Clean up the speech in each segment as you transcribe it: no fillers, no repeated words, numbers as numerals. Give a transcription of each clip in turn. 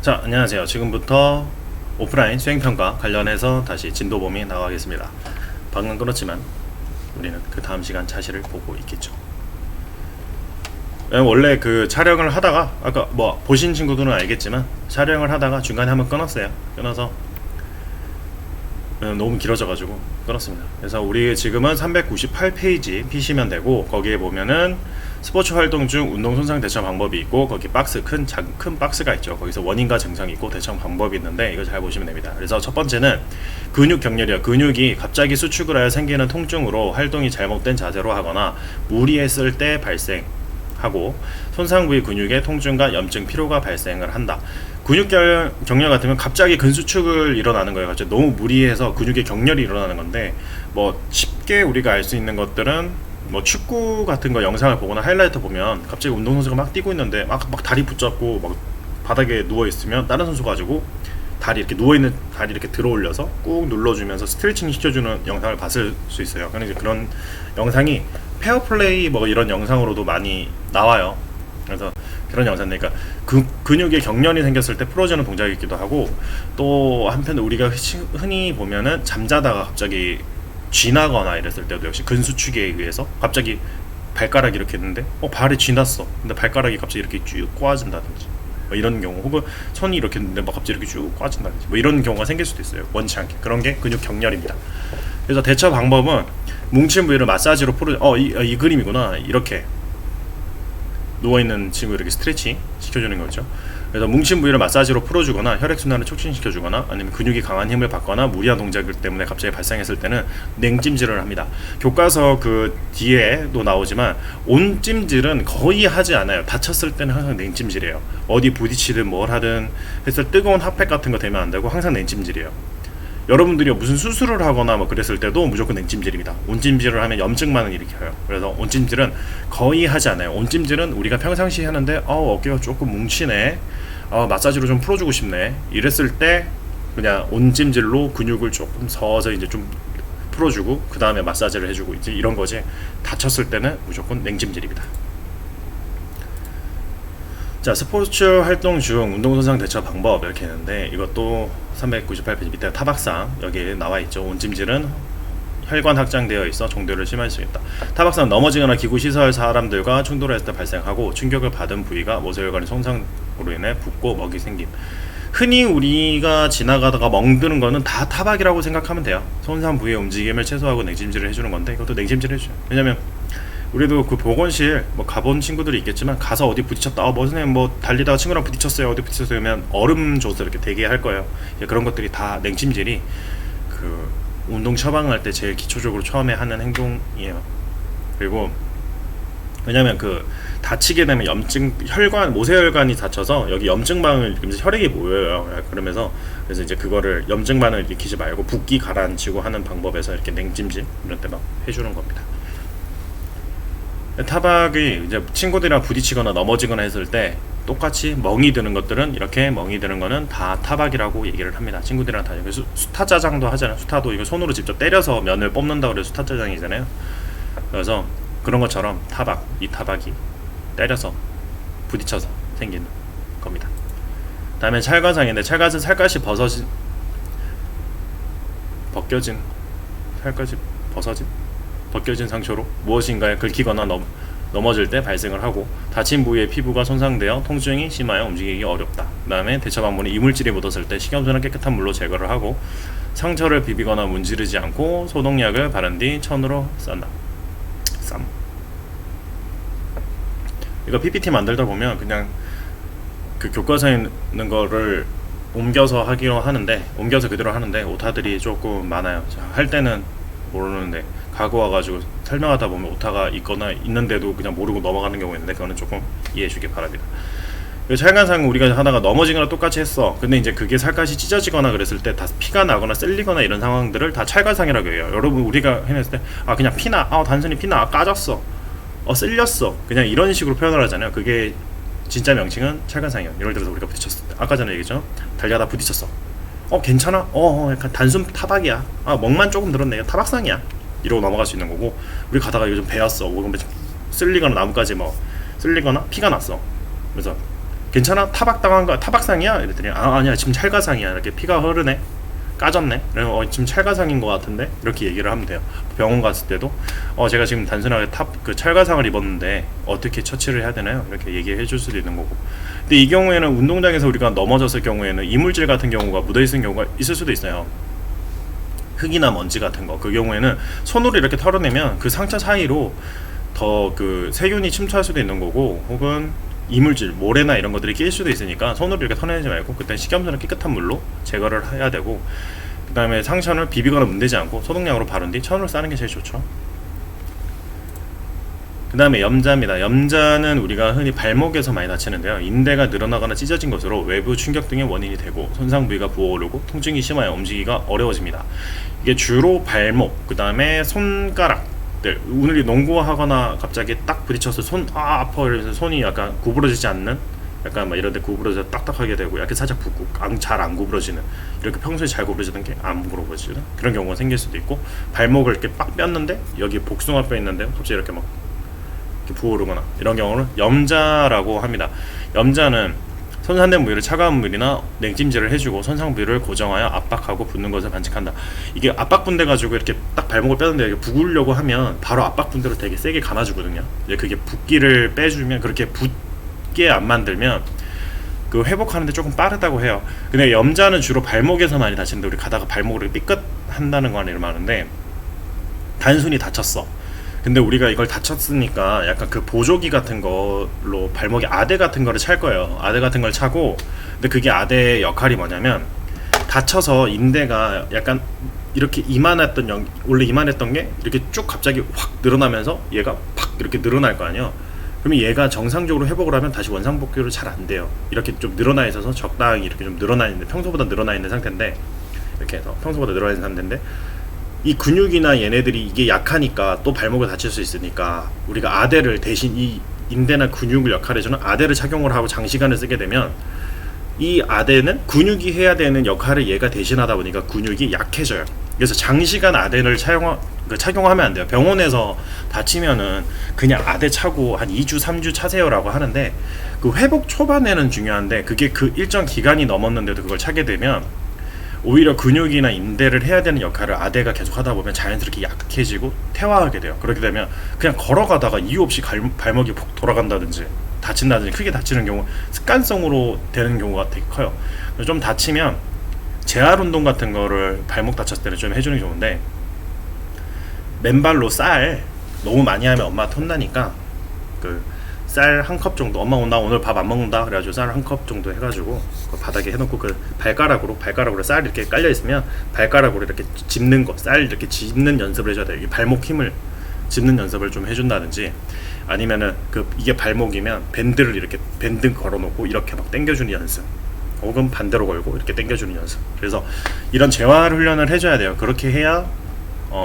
자, 안녕하세요. 지금부터 오프라인 수행평가 관련해서 다시 진도범위 나가겠습니다. 방금 끊었지만 우리는 그 다음 시간 차시를 보고 있겠죠. 원래 그 촬영을 하다가 아까 뭐 보신 친구들은 알겠지만 촬영을 하다가 중간에 한번 끊었어요. 끊어서 너무 길어져가지고 끊었습니다. 그래서 우리 지금은 398페이지 피시면 되고, 거기에 보면은 스포츠 활동 중 운동 손상 대처 방법이 있고, 거기 박스 큰 박스가 있죠. 거기서 원인과 증상이 있고 대처 방법이 있는데 이거 잘 보시면 됩니다. 그래서 첫 번째는 근육 경련이요. 근육이 갑자기 수축을 하여 생기는 통증으로 활동이 잘못된 자세로 하거나 무리했을 때 발생하고, 손상 부위 근육의 통증과 염증, 피로가 발생을 한다. 근육 경련 같으면 갑자기 근수축을 일어나는 거예요. 갑자기 너무 무리해서 근육의 경련이 일어나는 건데, 뭐 쉽게 우리가 알 수 있는 것들은 뭐 축구 같은 거 영상을 보거나 하이라이트 보면 갑자기 운동선수가 막 뛰고 있는데 막 다리 붙잡고 막 바닥에 누워 있으면 다른 선수 가지고 다리 이렇게 누워 있는 다리 이렇게 들어 올려서 꾹 눌러주면서 스트레칭 시켜주는 영상을 봤을 수 있어요. 그런데 이제 그런 영상이 페어플레이 뭐 이런 영상으로도 많이 나와요. 그래서 그런 영상이니까 근육에 경련이 생겼을 때 풀어주는 동작이 있기도 하고, 또 한편 우리가 흔히 보면은 잠자다가 갑자기 쥐나거나 이랬을 때도 역시 근수축에 의해서 갑자기 발가락이 이렇게 했는데 발이 쥐났어. 근데 발가락이 갑자기 이렇게 쭉 꼬아진다든지 뭐 이런 경우, 혹은 손이 이렇게 했는데 막 갑자기 이렇게 쭉 꼬아진다든지 뭐 이런 경우가 생길 수도 있어요. 원치 않게. 그런 게 근육 경련입니다. 그래서 대처 방법은 뭉친 부위를 마사지로 이 그림이구나. 이렇게 누워있는 친구 이렇게 스트레칭 시켜주는 거죠. 그래서 뭉친 부위를 마사지로 풀어주거나 혈액순환을 촉진시켜주거나, 아니면 근육이 강한 힘을 받거나 무리한 동작 때문에 갑자기 발생했을 때는 냉찜질을 합니다. 교과서 그 뒤에도 나오지만 온찜질은 거의 하지 않아요. 다쳤을 때는 항상 냉찜질이에요. 어디 부딪히든 뭘 하든 해서 뜨거운 핫팩 같은 거 되면 안 되고 항상 냉찜질이에요. 여러분들이 무슨 수술을 하거나 뭐 그랬을 때도 무조건 냉찜질입니다. 온찜질을 하면 염증만을 일으켜요. 그래서 온찜질은 거의 하지 않아요. 온찜질은 우리가 평상시에 하는데 어깨가 조금 뭉치네, 마사지로 좀 풀어주고 싶네, 이랬을 때 그냥 온찜질로 근육을 조금 서서히 이제 좀 풀어주고 그 다음에 마사지를 해주고 이제 이런 거지, 다쳤을 때는 무조건 냉찜질입니다. 자, 스포츠 활동 중 운동손상 대처 방법 이렇게 했는데, 이것도 398페이지 밑에 타박상 여기에 나와있죠. 온찜질은 혈관 확장되어 있어 종도를 심할 수 있다. 타박상은 넘어지거나 기구시설 사람들과 충돌했을 때 발생하고, 충격을 받은 부위가 모세혈관의 손상으로 인해 붓고 먹이 생김. 흔히 우리가 지나가다가 멍드는 거는 다 타박이라고 생각하면 돼요. 손상 부위의 움직임을 최소화하고 냉찜질을 해주는 건데, 이것도 냉찜질 해줘요. 왜냐면 우리도 그 보건실 뭐 가본 친구들이 있겠지만, 가서 어디 부딪혔다, 뭐 선생님 뭐 달리다가 친구랑 부딪혔어요, 어디 부딪혔어요, 그러면 얼음 줘서 이렇게 대게 할 거예요. 그런 것들이 다 냉찜질이 그 운동 처방할 때 제일 기초적으로 처음에 하는 행동이에요. 그리고 왜냐면 그 다치게 되면 염증, 혈관, 모세혈관이 다쳐서 여기 염증방을 일으키면서 혈액이 모여요. 그러면서 그래서 이제 그거를 염증방을 일으키지 말고 붓기 가라앉히고 하는 방법에서 이렇게 냉찜질 이런 때 막 해주는 겁니다. 타박이 이제 친구들이랑 부딪히거나 넘어지거나 했을 때 똑같이 멍이 드는 것들은, 이렇게 멍이 드는 거는 다 타박이라고 얘기를 합니다. 친구들이랑 다. 수타짜장도 하잖아요. 수타도 이거 손으로 직접 때려서 면을 뽑는다고 그래서 수타짜장이잖아요. 그래서 그런 것처럼 타박, 이 타박이 때려서 부딪혀서 생기는 겁니다. 다음에 찰과상인데, 찰과는 살갗이 벗겨진 상처로 무엇인가에 긁히거나 넘어질 때 발생을 하고, 다친 부위의 피부가 손상되어 통증이 심하여 움직이기 어렵다. 그 다음에 대처 방법은 이물질이 묻었을 때 식염수나 깨끗한 물로 제거를 하고, 상처를 비비거나 문지르지 않고 소독약을 바른 뒤 천으로 싼다. 이거 PPT 만들다 보면 그냥 그 교과서에 있는 거를 옮겨서 하기로 하는데, 옮겨서 그대로 하는데 오타들이 조금 많아요. 할 때는 모르는데 가고 와가지고 설명하다 보면 오타가 있거나 있는데도 그냥 모르고 넘어가는 경우가 있는데, 그거는 조금 이해해 주길 바랍니다. 찰간상 우리가 하다가 넘어지거나 똑같이 했어. 근데 이제 그게 살갗이 찢어지거나 그랬을 때 다 피가 나거나 쓸리거나 이런 상황들을 다 찰간상이라고 해요. 여러분, 우리가 해냈을 때 그냥 피나, 단순히 피나, 까졌어, 쓸렸어, 그냥 이런 식으로 표현을 하잖아요. 그게 진짜 명칭은 찰간상이에요. 예를 들어서 우리가 부딪혔을 때, 아까 전에 얘기했죠. 달려가다 부딪혔어. 괜찮아? 약간 단순 타박이야. 멍만 조금 들었네. 타박상이야. 이러고 넘어갈 수 있는 거고, 우리 가다가 이거 좀 베었어. 쓸리거나 나뭇가지 뭐 쓸리거나 피가 났어. 그래서 괜찮아? 타박당한 거 타박상이야? 이랬더니 아니야 지금 찰가상이야. 이렇게 피가 흐르네, 까졌네. 그래서 지금 찰가상인 것 같은데 이렇게 얘기를 하면 돼요. 병원 갔을 때도 제가 지금 단순하게 그 찰가상을 입었는데 어떻게 처치를 해야 되나요? 이렇게 얘기해 줄 수도 있는 거고. 근데 이 경우에는 운동장에서 우리가 넘어졌을 경우에는 이물질 같은 경우가 묻어 있는 경우가 있을 수도 있어요. 흙이나 먼지 같은 거. 그 경우에는 손으로 이렇게 털어내면 그 상처 사이로 더 그 세균이 침투할 수도 있는 거고, 혹은 이물질, 모래나 이런 것들이 낄 수도 있으니까 손으로 이렇게 털어내지 말고 그땐 식염수나 깨끗한 물로 제거를 해야 되고, 그 다음에 상처를 비비거나 문대지 않고 소독약으로 바른 뒤 천으로 싸는 게 제일 좋죠. 그 다음에 염자입니다. 염자는 우리가 흔히 발목에서 많이 다치는데요. 인대가 늘어나거나 찢어진 것으로 외부 충격 등의 원인이 되고 손상 부위가 부어오르고 통증이 심하여 움직이기가 어려워집니다. 이게 주로 발목, 그 다음에 손가락, 오늘 농구하거나 갑자기 딱 부딪혀서 손 아파 이러면서 손이 약간 구부러지지 않는, 약간 막 이런데 구부러져 딱딱하게 되고 약간 살짝 붓고 잘 안 구부러지는, 이렇게 평소에 잘 구부러지던 게 안 구부러지는 그런 경우가 생길 수도 있고, 발목을 이렇게 빡 뺐는데 여기 복숭아뼈 있는데 갑자기 이렇게 막 이렇게 부어오르거나 이런 경우는 염자라고 합니다. 염자는 손상된 부위를 차가운 물이나 냉찜질을 해주고 손상 부위를 고정하여 압박하고 붓는 것을 반칙한다. 이게 압박 분대 가지고 이렇게 딱 발목을 뺐는데 이렇게 부으려고 하면 바로 압박 분대로 되게 세게 감아주거든요. 이제 그게 붓기를 빼주면, 그렇게 붓게 안 만들면 그 회복하는데 조금 빠르다고 해요. 근데 염자는 주로 발목에서 많이 다치는데, 우리 가다가 발목을 삐끗 한다는 거 아니면 많은데, 단순히 다쳤어. 근데 우리가 이걸 다쳤으니까 약간 그 보조기 같은 걸로 발목에 아대 같은 거를 찰 거예요. 아대 같은 걸 차고, 근데 그게 아대의 역할이 뭐냐면, 다쳐서 인대가 약간 이렇게 이만했던, 원래 이만했던 게 이렇게 쭉 갑자기 확 늘어나면서 얘가 팍 이렇게 늘어날 거 아니에요. 그러면 얘가 정상적으로 회복을 하면 다시 원상복귀로 잘 안 돼요. 이렇게 좀 늘어나 있어서 적당히 이렇게 좀 늘어나 있는, 평소보다 늘어나 있는 상태인데, 이렇게 해서 평소보다 늘어나 있는 상태인데, 이 근육이나 얘네들이 이게 약하니까 또 발목을 다칠 수 있으니까 우리가 아대를 대신, 이 인대나 근육을 역할해주는 아대를 착용을 하고 장시간을 쓰게 되면, 이 아대는 근육이 해야 되는 역할을 얘가 대신하다 보니까 근육이 약해져요. 그래서 장시간 아대를 착용하면 안 돼요. 병원에서 다치면은 그냥 아대 차고 한 2주 3주 차세요라고 하는데, 그 회복 초반에는 중요한데, 그게 그 일정 기간이 넘었는데도 그걸 차게 되면 오히려 근육이나 인대를 해야 되는 역할을 아대가 계속 하다 보면 자연스럽게 약해지고 퇴화하게 돼요. 그렇게 되면 그냥 걸어가다가 이유 없이 발목이 푹 돌아간다든지 다친다든지 크게 다치는 경우, 습관성으로 되는 경우가 되게 커요. 좀 다치면 재활 운동 같은 거를 발목 다쳤을 때는 좀 해주는 게 좋은데, 맨발로 쌀 너무 많이 하면 엄마한테 혼나니까 그 쌀 한 컵 정도, 엄마 나 오늘 밥 안 먹는다 그래가지고 쌀 한 컵 정도 해가지고 그 바닥에 해놓고, 그 발가락으로 쌀 이렇게 깔려 있으면 발가락으로 이렇게 짚는 거, 쌀 이렇게 짚는 연습을 해줘야 돼요. 이 발목 힘을 짚는 연습을 좀 해준다든지, 아니면은 이게 발목이면 밴드를 이렇게 밴드 걸어놓고 이렇게 막 당겨주는 연습, 혹은 반대로 걸고 이렇게 당겨주는 연습. 그래서 이런 재활 훈련을 해줘야 돼요. 그렇게 해야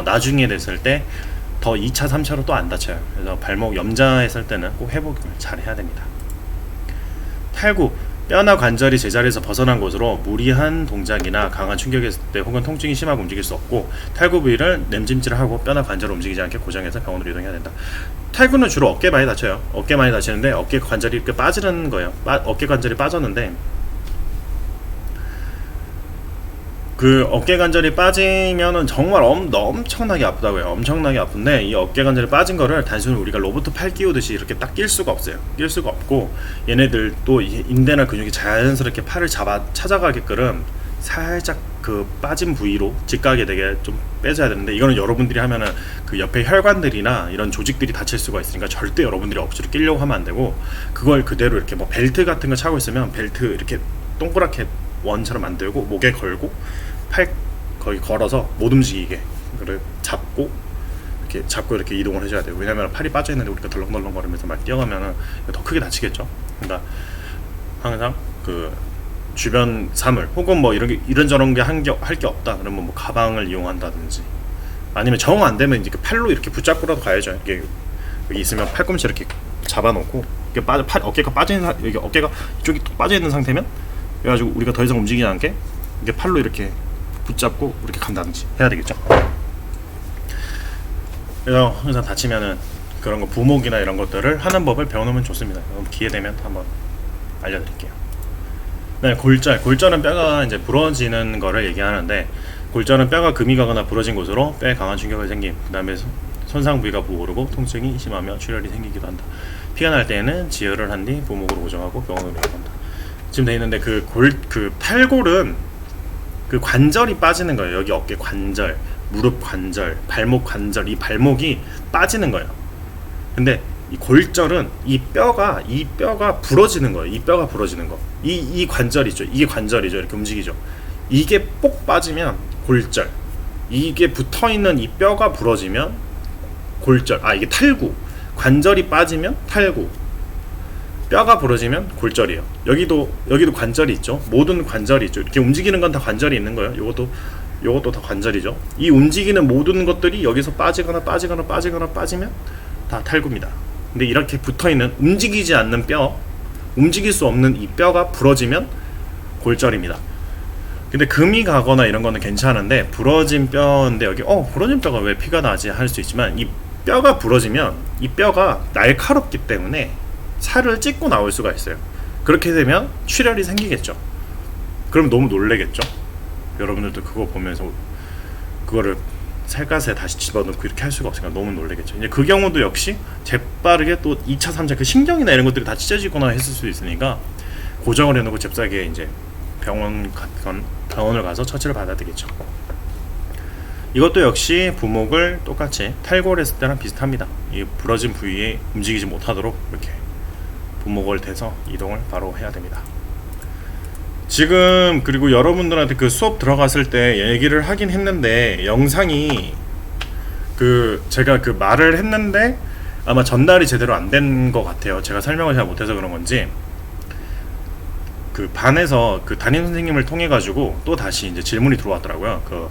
나중에 됐을 때 더 2차 3차로 또 안 다쳐요. 그래서 발목 염자 했을 때는 꼭 회복을 잘 해야 됩니다. 탈구, 뼈나 관절이 제자리에서 벗어난 곳으로 무리한 동작이나 강한 충격했을 때 혹은 통증이 심하고 움직일 수 없고, 탈구 부위를 냄찜질하고 뼈나 관절을 움직이지 않게 고정해서 병원으로 이동해야 된다. 탈구는 주로 어깨 많이 다쳐요. 어깨 많이 다치는데, 어깨 관절이 이렇게 빠지는 거예요. 어깨 관절이 빠졌는데, 그 어깨 관절이 빠지면은 정말 엄청나게 아프다고요. 엄청나게 아픈데, 이 어깨 관절이 빠진 거를 단순히 우리가 로봇 팔 끼우듯이 이렇게 딱 낄 수가 없어요. 낄 수가 없고, 얘네들 또 인대나 근육이 자연스럽게 팔을 찾아가게끔 살짝 그 빠진 부위로 직각이 되게 좀 빼줘야 되는데, 이거는 여러분들이 하면은 그 옆에 혈관들이나 이런 조직들이 다칠 수가 있으니까 절대 여러분들이 억지로 끼려고 하면 안 되고, 그걸 그대로 이렇게 뭐 벨트 같은 거 차고 있으면 벨트 이렇게 동그랗게 원처럼 만들고 목에 걸고 팔 거기 걸어서 못 움직이게 그걸 잡고 이렇게 이동을 해줘야 돼요. 왜냐면 팔이 빠져 있는데 우리가 덜렁덜렁 거리면서 막 뛰어가면은 더 크게 다치겠죠. 그러니까 항상 그 주변 사물 혹은 뭐 이런저런 게 할 게 없다 그러면 뭐 가방을 이용한다든지, 아니면 정 안 되면 이제 팔로 이렇게 붙잡고라도 가야죠. 이게 여기 있으면 팔꿈치 이렇게 잡아놓고, 이게 어깨가 빠진 여기 어깨가 이쪽이 또 빠져 있는 상태면, 그래가지고 우리가 더 이상 움직이지 않게 이게 팔로 이렇게 붙잡고 이렇게 간다든지 해야 되겠죠. 그래서 항상 다치면은 그런 거 부목이나 이런 것들을 하는 법을 배워놓으면 좋습니다. 기회 되면 한번 알려드릴게요. 네, 골절은 뼈가 이제 부러지는 거를 얘기하는데, 골절은 뼈가 금이 가거나 부러진 곳으로 뼈에 강한 충격을 생김, 그 다음에 손상 부위가 부어오르고 통증이 심하며 출혈이 생기기도 한다. 피가 날 때에는 지혈을 한 뒤 부목으로 고정하고 병원으로 이동한다. 지금 돼 있는데 그 탈골은 그 관절이 빠지는 거예요. 여기 어깨 관절, 무릎 관절, 발목 관절, 이 발목이 빠지는 거예요. 근데 이 골절은 이 뼈가 부러지는 거예요. 이 뼈가 부러지는 거. 이 관절이죠. 이게 관절이죠. 이렇게 움직이죠. 이게 뽁 빠지면 골절. 이게 붙어 있는 이 뼈가 부러지면 골절. 이게 탈구. 관절이 빠지면 탈구. 뼈가 부러지면 골절이에요. 여기도 관절이 있죠. 모든 관절이 있죠. 이렇게 움직이는 건 다 관절이 있는 거예요. 요것도 다 관절이죠. 이 움직이는 모든 것들이 여기서 빠지면 다 탈구입니다. 근데 이렇게 붙어있는 움직이지 않는 뼈, 움직일 수 없는 이 뼈가 부러지면 골절입니다. 근데 금이 가거나 이런 거는 괜찮은데, 부러진 뼈인데 여기 부러진 뼈가 왜 피가 나지 할 수 있지만, 이 뼈가 부러지면 이 뼈가 날카롭기 때문에 살을 찢고 나올 수가 있어요. 그렇게 되면 출혈이 생기겠죠. 그럼 너무 놀래겠죠. 여러분들도 그거 보면서 그거를 살갗에 다시 집어넣고 이렇게 할 수가 없으니까 너무 놀래겠죠. 이제 그 경우도 역시 재빠르게 또 2차, 3차 그 신경이나 이런 것들이 다 찢어지거나 했을 수 있으니까 고정을 해놓고 잽싸게 이제 병원을 가서 처치를 받아야 되겠죠. 이것도 역시 부목을 똑같이 탈골 했을 때랑 비슷합니다. 이 부러진 부위에 움직이지 못하도록 이렇게 부목을 대서 이동을 바로 해야 됩니다. 지금 그리고 여러분들한테 그 수업 들어갔을 때 얘기를 하긴 했는데, 영상이 제가 그 말을 했는데 아마 전달이 제대로 안 된 것 같아요. 제가 설명을 잘 못해서 그런 건지. 그 반에서 그 담임 선생님을 통해 가지고 또 다시 이제 질문이 들어왔더라고요. 그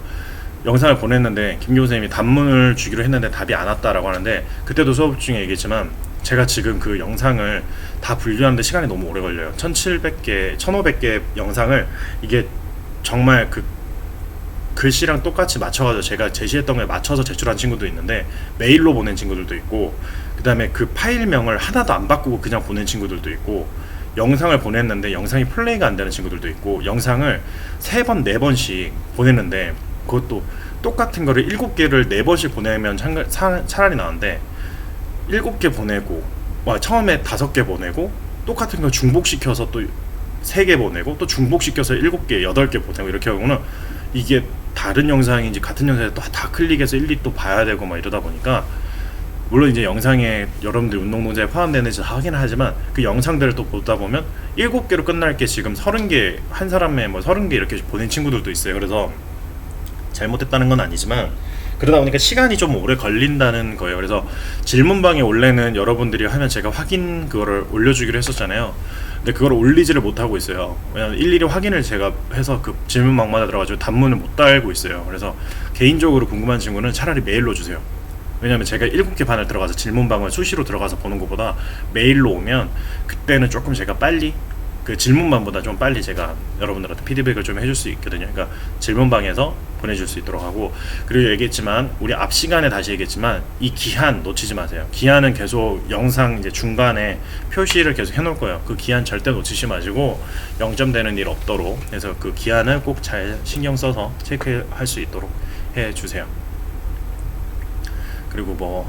영상을 보냈는데 김 교수님이 단문을 주기로 했는데 답이 안 왔다라고 하는데, 그때도 수업 중에 얘기했지만 제가 지금 그 영상을 다 분류하는데 시간이 너무 오래 걸려요. 1700개, 1500개 영상을 이게 정말 그 글씨랑 똑같이 맞춰가지고 제가 제시했던 거에 맞춰서 제출한 친구도 있는데, 메일로 보낸 친구들도 있고, 그 다음에 그 파일명을 하나도 안 바꾸고 그냥 보낸 친구들도 있고, 영상을 보냈는데 영상이 플레이가 안 되는 친구들도 있고, 영상을 3번, 4번씩 보냈는데 그것도 똑같은 거를 7개를 4번씩 보내면 차라리 나은데, 7개 보내고 처음에 5개 보내고 똑같은 걸 중복시켜서 또 3개 보내고 또 중복시켜서 7개, 8개 보내고 이렇게 하고는 이게 다른 영상인지 같은 영상에 또 다 클릭해서 일일이 또 봐야 되고 막 이러다 보니까, 물론 이제 영상에 여러분들 운동동작에 포함되는지 확인을 하지만 그 영상들을 또 보다 보면 7개로 끝날 게 지금 30개, 한 사람에 30개 이렇게 보낸 친구들도 있어요. 그래서 잘못했다는 건 아니지만 그러다 보니까 시간이 좀 오래 걸린다는 거예요. 그래서 질문방에 원래는 여러분들이 하면 제가 확인 그거를 올려주기로 했었잖아요. 근데 그걸 올리지를 못하고 있어요. 왜냐면 일일이 확인을 제가 해서 그 질문방마다 들어가지고 단문을 못 달고 있어요. 그래서 개인적으로 궁금한 친구는 차라리 메일로 주세요. 왜냐면 제가 7개 반을 들어가서 질문방을 수시로 들어가서 보는 것보다 메일로 오면 그때는 조금 제가 빨리, 그 질문반보다 좀 빨리 제가 여러분들한테 피드백을 좀 해줄 수 있거든요. 그러니까 질문방에서 보내줄 수 있도록 하고, 그리고 얘기했지만 우리 앞 시간에 다시 얘기했지만 이 기한 놓치지 마세요. 기한은 계속 영상 이제 중간에 표시를 계속 해놓을 거예요. 그 기한 절대 놓치지 마시고 0점 되는 일 없도록 해서 그 기한을 꼭 잘 신경 써서 체크할 수 있도록 해주세요. 그리고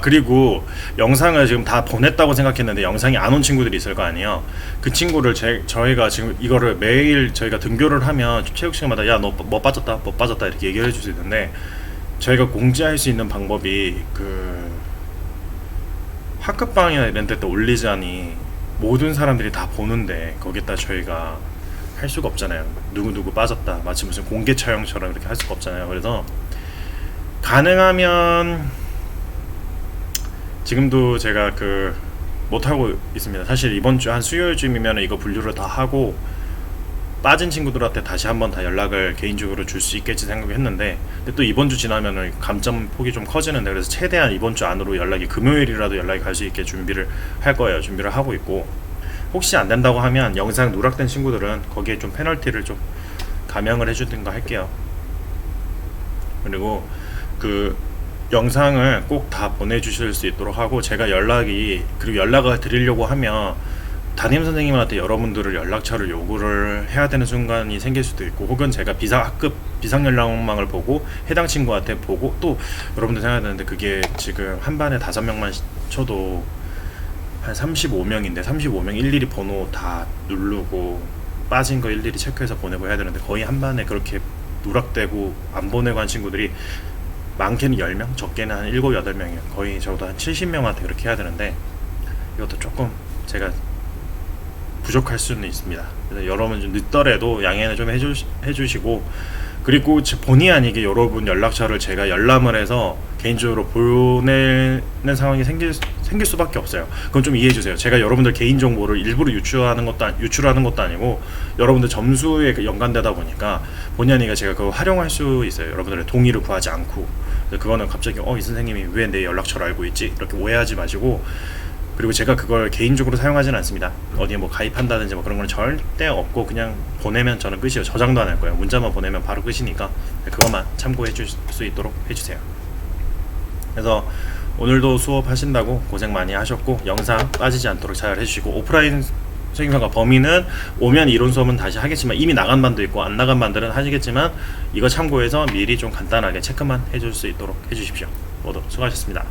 그리고 영상을 지금 다 보냈다고 생각했는데 영상이 안 온 친구들이 있을 거 아니에요. 그 친구를 저희가 지금 이거를 매일 저희가 등교를 하면 체육 시간마다 야 너 뭐 빠졌다 이렇게 얘기를 해줄 수 있는데, 저희가 공지할 수 있는 방법이 그 학급방이나 이런 데 또 올리자니 모든 사람들이 다 보는데 거기다 저희가 할 수가 없잖아요. 누구 빠졌다 마치 무슨 공개 촬영처럼 이렇게 할 수가 없잖아요. 그래서 가능하면 지금도 제가 못하고 있습니다. 사실 이번 주 한 수요일쯤이면 이거 분류를 다 하고 빠진 친구들한테 다시 한번 다 연락을 개인적으로 줄 수 있겠지 생각했는데, 근데 또 이번 주 지나면은 감점 폭이 좀 커지는데, 그래서 최대한 이번 주 안으로 금요일이라도 연락이 갈 수 있게 준비를 할 거예요. 준비를 하고 있고, 혹시 안 된다고 하면 영상 누락된 친구들은 거기에 좀 페널티를 좀 감형을 해주든가 할게요. 그리고 그 영상을 꼭 다 보내주실 수 있도록 하고, 제가 연락을 드리려고 하면 담임 선생님한테 여러분들을 연락처를 요구를 해야 되는 순간이 생길 수도 있고, 혹은 제가 학급 비상연락망을 보고 해당 친구한테 보고, 또 여러분들 생각하는데 그게 지금 한 반에 5명만 쳐도 한 35명인데 35명 일일이 번호 다 누르고 빠진 거 일일이 체크해서 보내고 해야 되는데, 거의 한 반에 그렇게 누락되고 안 보내고 한 친구들이 많게는 10명, 적게는 한 7, 8명이에요. 거의 적어도 한 70명한테 그렇게 해야 되는데, 이것도 조금 제가 부족할 수는 있습니다. 그래서 여러분 좀 늦더라도 양해는 좀 해주시고, 그리고 본의 아니게 여러분 연락처를 제가 열람을 해서 개인적으로 보내는 상황이 생길 수밖에 없어요. 그건 좀 이해해주세요. 제가 여러분들 개인정보를 일부러 유출하는 것도 아니고, 여러분들 점수에 연관되다 보니까 본의 아니게 제가 그걸 활용할 수 있어요. 여러분들의 동의를 구하지 않고. 그거는 갑자기 이 선생님이 왜 내 연락처를 알고 있지? 이렇게 오해하지 마시고, 그리고 제가 그걸 개인적으로 사용하지는 않습니다. 어디에 뭐 가입한다든지 뭐 그런 건 절대 없고, 그냥 보내면 저는 끝이에요. 저장도 안 할 거예요. 문자만 보내면 바로 끝이니까 그것만 참고해 줄 수 있도록 해주세요. 그래서 오늘도 수업하신다고 고생 많이 하셨고, 영상 빠지지 않도록 잘 해주시고, 오프라인 수행평가 범위는 오면 이론 수업은 다시 하겠지만, 이미 나간 반도 있고 안 나간 반들은 하시겠지만, 이거 참고해서 미리 좀 간단하게 체크만 해줄 수 있도록 해주십시오. 모두 수고하셨습니다.